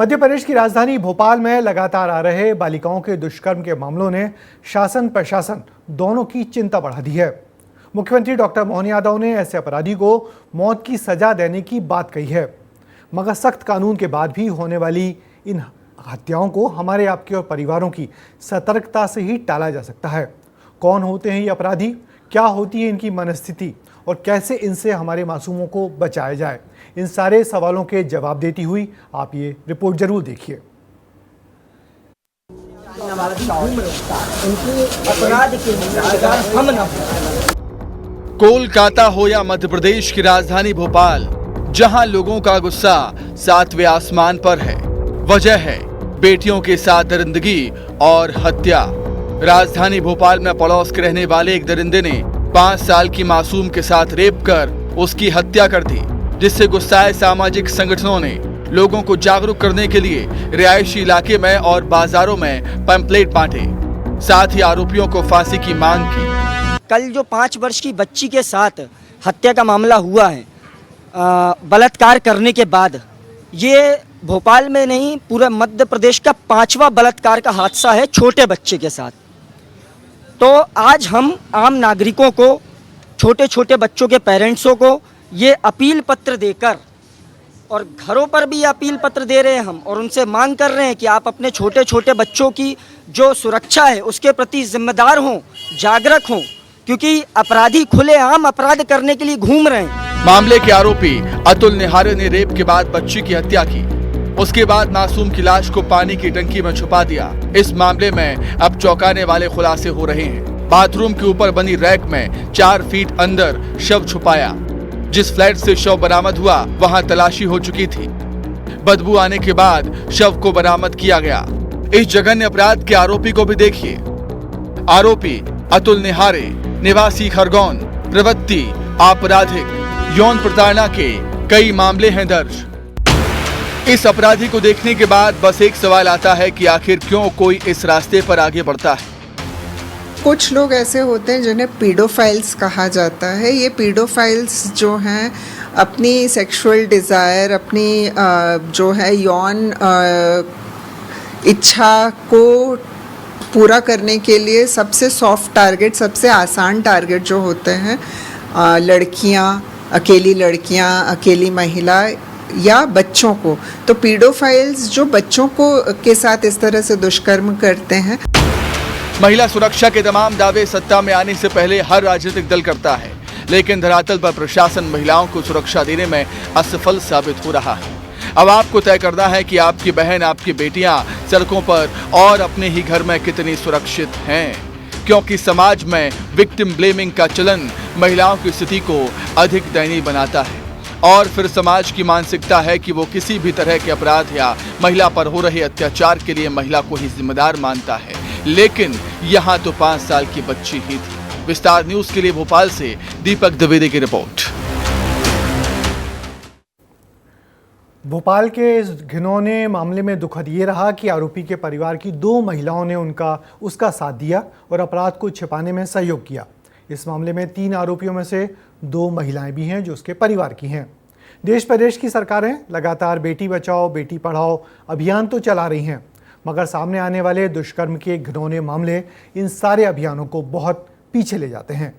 मध्य प्रदेश की राजधानी भोपाल में लगातार आ रहे बालिकाओं के दुष्कर्म के मामलों ने शासन प्रशासन दोनों की चिंता बढ़ा दी है। मुख्यमंत्री डॉक्टर मोहन यादव ने ऐसे अपराधी को मौत की सजा देने की बात कही है, मगर सख्त कानून के बाद भी होने वाली इन हत्याओं को हमारे आपके और परिवारों की सतर्कता से ही टाला जा सकता है। कौन होते हैं ये अपराधी, क्या होती है इनकी मनस्थिति और कैसे इनसे हमारे मासूमों को बचाया जाए, इन सारे सवालों के जवाब देती हुई आप ये रिपोर्ट जरूर देखिए। कोलकाता हो या मध्य प्रदेश की राजधानी भोपाल, जहां लोगों का गुस्सा 7वें आसमान पर है, वजह है बेटियों के साथ दरिंदगी और हत्या। राजधानी भोपाल में पड़ोस के रहने वाले एक दरिंदे ने 5 साल की मासूम के साथ रेप कर उसकी हत्या कर दी, जिससे गुस्साए सामाजिक संगठनों ने लोगों को जागरूक करने के लिए रिहायशी इलाके में और बाजारों में पैम्पलेट बांटे, साथ ही आरोपियों को फांसी की मांग की। कल जो 5 वर्ष की बच्ची के साथ हत्या का मामला हुआ है, बलात्कार करने के बाद, ये भोपाल में नहीं पूरे मध्य प्रदेश का 5वां बलात्कार का हादसा है छोटे बच्चे के साथ। तो आज हम आम नागरिकों को, छोटे छोटे बच्चों के पेरेंट्सों को ये अपील पत्र देकर, और घरों पर भी अपील पत्र दे रहे हैं हम, और उनसे मांग कर रहे हैं कि आप अपने छोटे छोटे बच्चों की जो सुरक्षा है उसके प्रति जिम्मेदार हों, जागरूक हों, क्योंकि अपराधी खुलेआम अपराध करने के लिए घूम रहे हैं। मामले के आरोपी अतुल निहारे ने रेप के बाद बच्ची की हत्या की, उसके बाद मासूम की लाश को पानी की टंकी में छुपा दिया। इस मामले में अब चौंकाने वाले खुलासे हो रहे हैं। बाथरूम के ऊपर बनी रैक में 4 फीट अंदर शव छुपाया। जिस फ्लैट से शव बरामद हुआ वहां तलाशी हो चुकी थी। बदबू आने के बाद शव को बरामद किया गया। इस जघन्य अपराध के आरोपी को भी देखिए। आरोपी अतुल निहारे, निवासी खरगोन, प्रवृत्ति आपराधिक, यौन प्रताड़ना के कई मामले हैं दर्ज। इस अपराधी को देखने के बाद बस एक सवाल आता है कि आखिर क्यों कोई इस रास्ते पर आगे बढ़ता है। कुछ लोग ऐसे होते हैं जिन्हें पीडोफाइल्स कहा जाता है। ये पीडोफाइल्स जो हैं अपनी सेक्सुअल डिज़ायर, अपनी जो है यौन इच्छा को पूरा करने के लिए सबसे सॉफ्ट टारगेट, सबसे आसान टारगेट जो होते हैं लड़कियां, अकेली महिला या बच्चों को। तो पीडोफाइल्स जो बच्चों को के साथ इस तरह से दुष्कर्म करते हैं। महिला सुरक्षा के तमाम दावे सत्ता में आने से पहले हर राजनीतिक दल करता है, लेकिन धरातल पर प्रशासन महिलाओं को सुरक्षा देने में असफल साबित हो रहा है। अब आपको तय करना है कि आपकी बहन, आपकी बेटियां सड़कों पर और अपने ही घर में कितनी सुरक्षित हैं, क्योंकि समाज में विक्टिम ब्लेमिंग का चलन महिलाओं की स्थिति को अधिक दयनीय बनाता है। और फिर समाज की मानसिकता है कि वो किसी भी तरह के अपराध या महिला पर हो रहे अत्याचार के लिए महिला को ही जिम्मेदार मानता है, लेकिन यहाँ तो 5 साल की बच्ची ही थी। विस्तार न्यूज के लिए भोपाल से दीपक द्विवेदी की रिपोर्ट। भोपाल के इस घिनौने मामले में दुखद ये रहा कि आरोपी के परिवार की 2 महिलाओं ने उसका साथ दिया और अपराध को छिपाने में सहयोग किया। इस मामले में 3 आरोपियों में से 2 महिलाएं भी हैं जो उसके परिवार की हैं। देश प्रदेश की सरकारें लगातार बेटी बचाओ बेटी पढ़ाओ अभियान तो चला रही हैं, मगर सामने आने वाले दुष्कर्म के घिनौने मामले इन सारे अभियानों को बहुत पीछे ले जाते हैं।